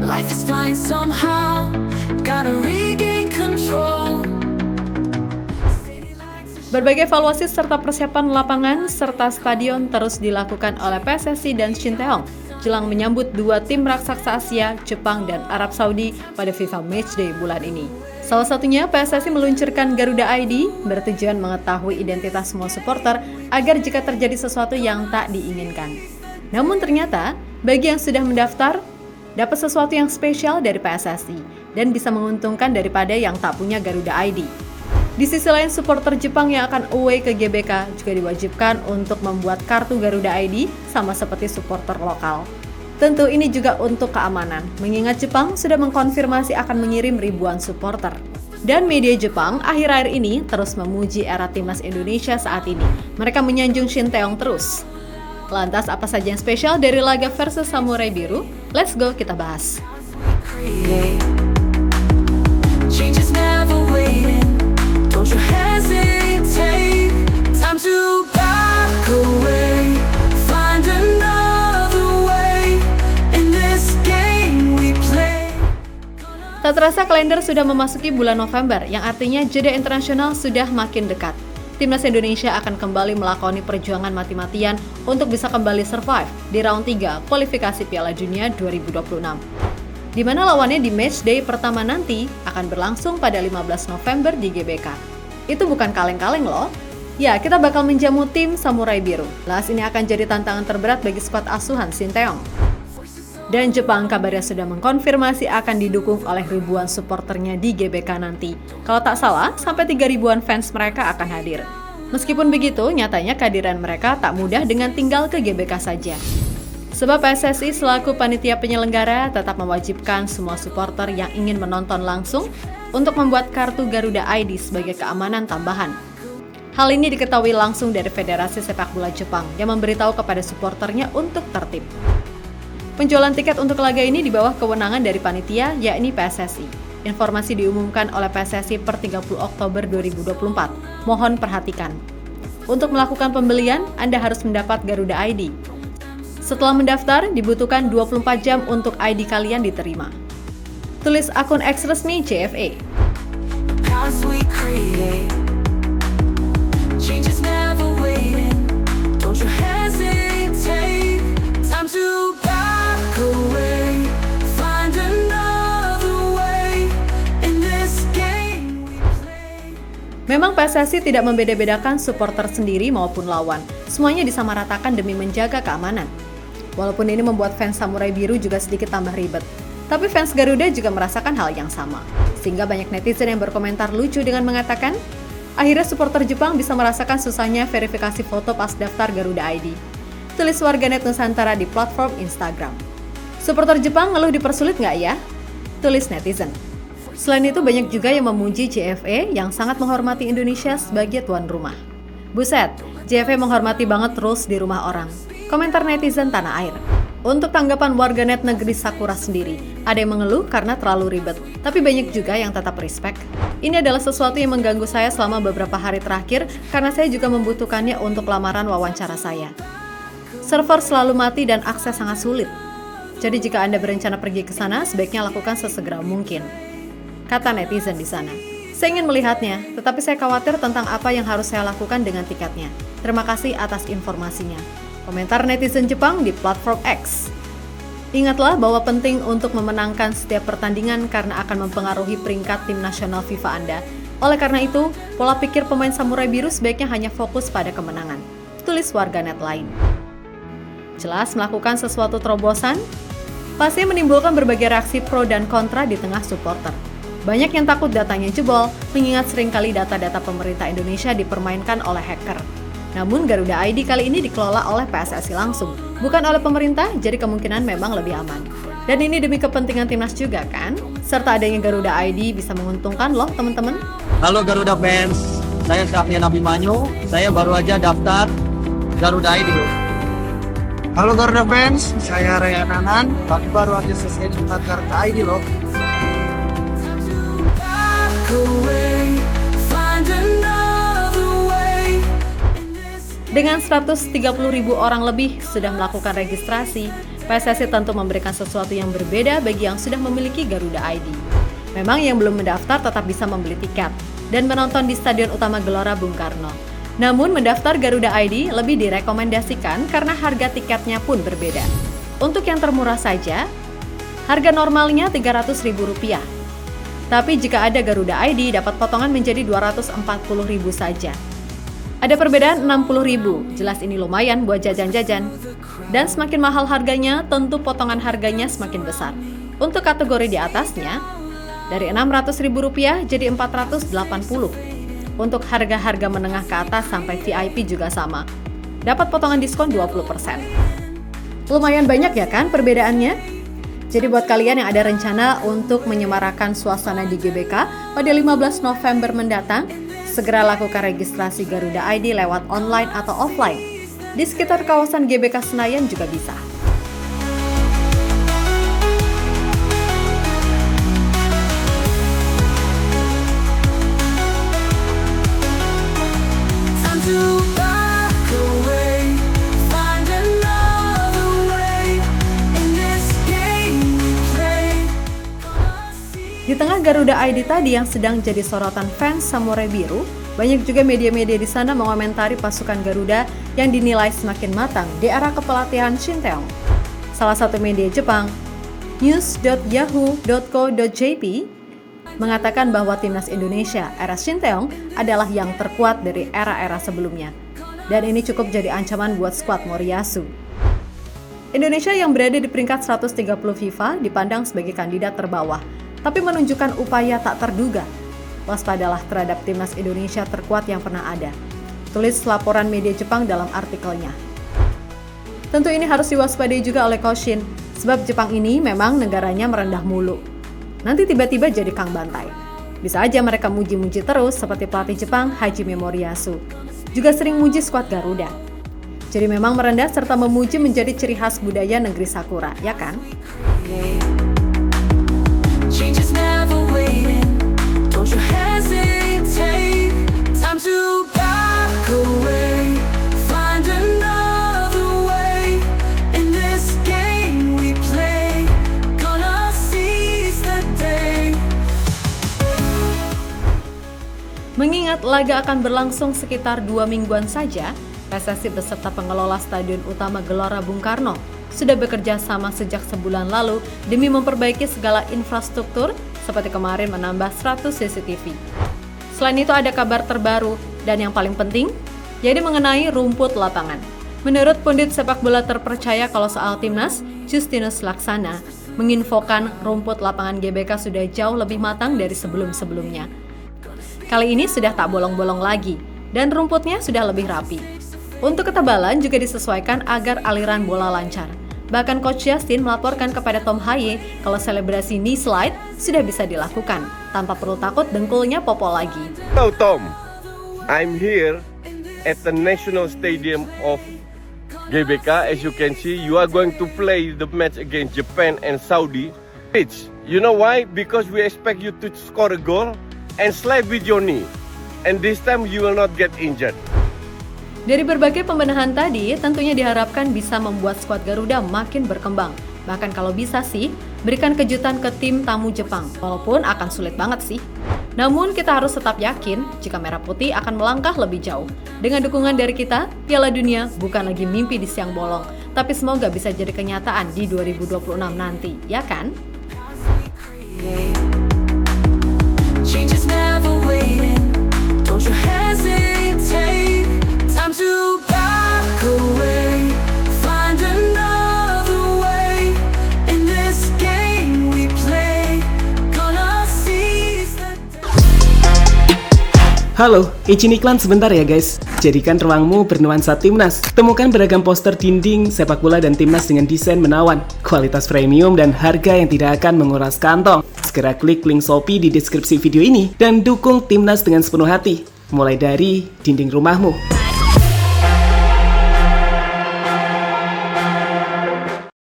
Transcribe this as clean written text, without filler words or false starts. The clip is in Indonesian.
Life is fine somehow, gotta regain control. Berbagai evaluasi serta persiapan lapangan serta stadion terus dilakukan oleh PSSI dan Shin Tae-yong jelang menyambut dua tim raksasa Asia, Jepang dan Arab Saudi pada FIFA Matchday bulan ini. Salah satunya PSSI meluncurkan Garuda ID bertujuan mengetahui identitas semua supporter agar jika terjadi sesuatu yang tak diinginkan. Namun ternyata bagi yang sudah mendaftar dapat sesuatu yang spesial dari PSSI dan bisa menguntungkan daripada yang tak punya Garuda ID. Di sisi lain, supporter Jepang yang akan away ke GBK juga diwajibkan untuk membuat kartu Garuda ID sama seperti supporter lokal. Tentu ini juga untuk keamanan, mengingat Jepang sudah mengkonfirmasi akan mengirim ribuan supporter. Dan media Jepang akhir-akhir ini terus memuji era timnas Indonesia saat ini. Mereka menyanjung Shin Tae-yong terus. Lantas apa saja yang spesial dari laga versus Samurai Biru? Let's go kita bahas. Change is never waiting. Don't you hesitate, time to back away, find another way, in this game we play. Tak terasa kalender sudah memasuki bulan November, yang artinya jeda internasional sudah makin dekat. Timnas Indonesia akan kembali melakoni perjuangan mati-matian untuk bisa kembali survive di round 3 kualifikasi Piala Dunia 2026. Di mana lawannya di matchday pertama nanti akan berlangsung pada 15 November di GBK. Itu bukan kaleng-kaleng loh. Ya, kita bakal menjamu tim Samurai Biru. Las ini akan jadi tantangan terberat bagi skuad asuhan Shin Tae-yong. Dan Jepang kabarnya sudah mengkonfirmasi akan didukung oleh ribuan supporternya di GBK nanti. Kalau tak salah, sampai 3 ribuan fans mereka akan hadir. Meskipun begitu, nyatanya kehadiran mereka tak mudah dengan tinggal ke GBK saja. Sebab PSSI selaku panitia penyelenggara tetap mewajibkan semua supporter yang ingin menonton langsung untuk membuat kartu Garuda ID sebagai keamanan tambahan. Hal ini diketahui langsung dari Federasi Sepak Bola Jepang yang memberitahu kepada supporternya untuk tertib. Penjualan tiket untuk laga ini di bawah kewenangan dari panitia, yakni PSSI. Informasi diumumkan oleh PSSI per 30 Oktober 2024. Mohon perhatikan. Untuk melakukan pembelian, Anda harus mendapat Garuda ID. Setelah mendaftar, dibutuhkan 24 jam untuk ID kalian diterima. Tulis akun X resmi JFA. Paths we create, change is never waiting. Don't you hesitate, time to back away, find another way, in this game we play. Memang PSSI tidak membeda-bedakan supporter sendiri maupun lawan. Semuanya disamaratakan demi menjaga keamanan. Walaupun ini membuat fans Samurai Biru juga sedikit tambah ribet. Tapi fans Garuda juga merasakan hal yang sama. Sehingga banyak netizen yang berkomentar lucu dengan mengatakan, akhirnya supporter Jepang bisa merasakan susahnya verifikasi foto pas daftar Garuda ID. Tulis warganet Nusantara di platform Instagram. Supporter Jepang ngeluh dipersulit nggak ya? Tulis netizen. Selain itu banyak juga yang memuji JFA yang sangat menghormati Indonesia sebagai tuan rumah. Buset, JFA menghormati banget terus di rumah orang. Komentar netizen tanah air. Untuk tanggapan warganet negeri Sakura sendiri, ada yang mengeluh karena terlalu ribet, tapi banyak juga yang tetap respect. Ini adalah sesuatu yang mengganggu saya selama beberapa hari terakhir karena saya juga membutuhkannya untuk lamaran wawancara saya. Server selalu mati dan akses sangat sulit. Jadi jika Anda berencana pergi ke sana, sebaiknya lakukan sesegera mungkin. Kata netizen di sana. Saya ingin melihatnya, tetapi saya khawatir tentang apa yang harus saya lakukan dengan tiketnya. Terima kasih atas informasinya. Komentar netizen Jepang di platform X. Ingatlah bahwa penting untuk memenangkan setiap pertandingan karena akan mempengaruhi peringkat tim nasional FIFA Anda. Oleh karena itu, pola pikir pemain Samurai Biru sebaiknya hanya fokus pada kemenangan. Tulis warganet lain. Jelas melakukan sesuatu terobosan, pasti menimbulkan berbagai reaksi pro dan kontra di tengah supporter. Banyak yang takut datanya jebol, mengingat seringkali data-data pemerintah Indonesia dipermainkan oleh hacker. Namun Garuda ID kali ini dikelola oleh PSSI langsung, bukan oleh pemerintah, jadi kemungkinan memang lebih aman. Dan ini demi kepentingan timnas juga kan? Serta adanya Garuda ID bisa menguntungkan loh teman-teman. Halo Garuda fans, saya Syafrian Abimanyu, saya baru aja daftar Garuda ID. Halo Garuda fans, saya Ryan Anan, kami baru aja selesai daftar Garuda ID loh. Dengan 130.000 orang lebih sudah melakukan registrasi, PSSI tentu memberikan sesuatu yang berbeda bagi yang sudah memiliki Garuda ID. Memang yang belum mendaftar tetap bisa membeli tiket dan menonton di Stadion Utama Gelora Bung Karno. Namun mendaftar Garuda ID lebih direkomendasikan karena harga tiketnya pun berbeda. Untuk yang termurah saja, harga normalnya Rp300.000. Tapi jika ada Garuda ID dapat potongan menjadi Rp240.000 saja. Ada perbedaan Rp60.000, jelas ini lumayan buat jajan-jajan. Dan semakin mahal harganya, tentu potongan harganya semakin besar. Untuk kategori di atasnya, dari Rp600.000 jadi Rp480. Untuk harga-harga menengah ke atas sampai VIP juga sama. Dapat potongan diskon 20%. Lumayan banyak ya kan perbedaannya? Jadi buat kalian yang ada rencana untuk menyemarakan suasana di GBK pada 15 November mendatang, segera lakukan registrasi Garuda ID lewat online atau offline. Di sekitar kawasan GBK Senayan juga bisa. Time to back away, find another way. In this game we play, gonna see. Di tengah Garuda ID tadi yang sedang jadi sorotan fans Samurai Biru, banyak juga media-media di sana mengomentari pasukan Garuda yang dinilai semakin matang di era kepelatihan Shin Tae-yong. Salah satu media Jepang, news.yahoo.co.jp, mengatakan bahwa timnas Indonesia era Shin Tae-yong adalah yang terkuat dari era-era sebelumnya. Dan ini cukup jadi ancaman buat skuad Moriyasu. Indonesia yang berada di peringkat 130 FIFA dipandang sebagai kandidat terbawah, tapi menunjukkan upaya tak terduga. Waspadalah terhadap timnas Indonesia terkuat yang pernah ada. Tulis laporan media Jepang dalam artikelnya. Tentu ini harus diwaspadai juga oleh Coach Shin, sebab Jepang ini memang negaranya merendah mulu. Nanti tiba-tiba jadi kang bantai. Bisa aja mereka muji-muji terus seperti pelatih Jepang Hajime Moriyasu. Juga sering muji skuad Garuda. Jadi memang merendah serta memuji menjadi ciri khas budaya negeri Sakura, ya kan? Change is never waiting. Don't you hesitate. Time to back away, find another way. In this game we play, gonna seize the day. Mengingat laga akan berlangsung sekitar 2 mingguan saja, PSSI beserta pengelola Stadion Utama Gelora Bung Karno sudah bekerja sama sejak sebulan lalu demi memperbaiki segala infrastruktur seperti kemarin menambah 100 CCTV. Selain itu ada kabar terbaru dan yang paling penting, yaitu mengenai rumput lapangan. Menurut pundit sepak bola terpercaya kalau soal timnas, Justinus Laksana menginfokan rumput lapangan GBK sudah jauh lebih matang dari sebelum-sebelumnya. Kali ini sudah tak bolong-bolong lagi dan rumputnya sudah lebih rapi. Untuk ketebalan juga disesuaikan agar aliran bola lancar. Bahkan Coach Justin melaporkan kepada Tom Haye kalau selebrasi knee slide sudah bisa dilakukan tanpa perlu takut dengkulnya popol lagi. Hello Tom, I'm here at the National Stadium of GBK. As you can see, you are going to play the match against Japan and Saudi. You know why? Because we expect you to score a goal and slide with your knee. And this time you will not get injured. Dari berbagai pembenahan tadi, tentunya diharapkan bisa membuat skuad Garuda makin berkembang. Bahkan kalau bisa sih, berikan kejutan ke tim tamu Jepang, walaupun akan sulit banget sih. Namun kita harus tetap yakin jika Merah Putih akan melangkah lebih jauh. Dengan dukungan dari kita, Piala Dunia bukan lagi mimpi di siang bolong, tapi semoga bisa jadi kenyataan di 2026 nanti, ya kan? Change is never waiting. Don't you hesitate. Time to back away, find another way. In this game we play, gonna seize the day. Halo, izin iklan sebentar ya guys. Jadikan ruangmu bernuansa timnas. Temukan beragam poster dinding, sepak bola dan timnas dengan desain menawan, kualitas premium dan harga yang tidak akan menguras kantong. Segera klik link Shopee di deskripsi video ini dan dukung timnas dengan sepenuh hati. Mulai dari dinding rumahmu.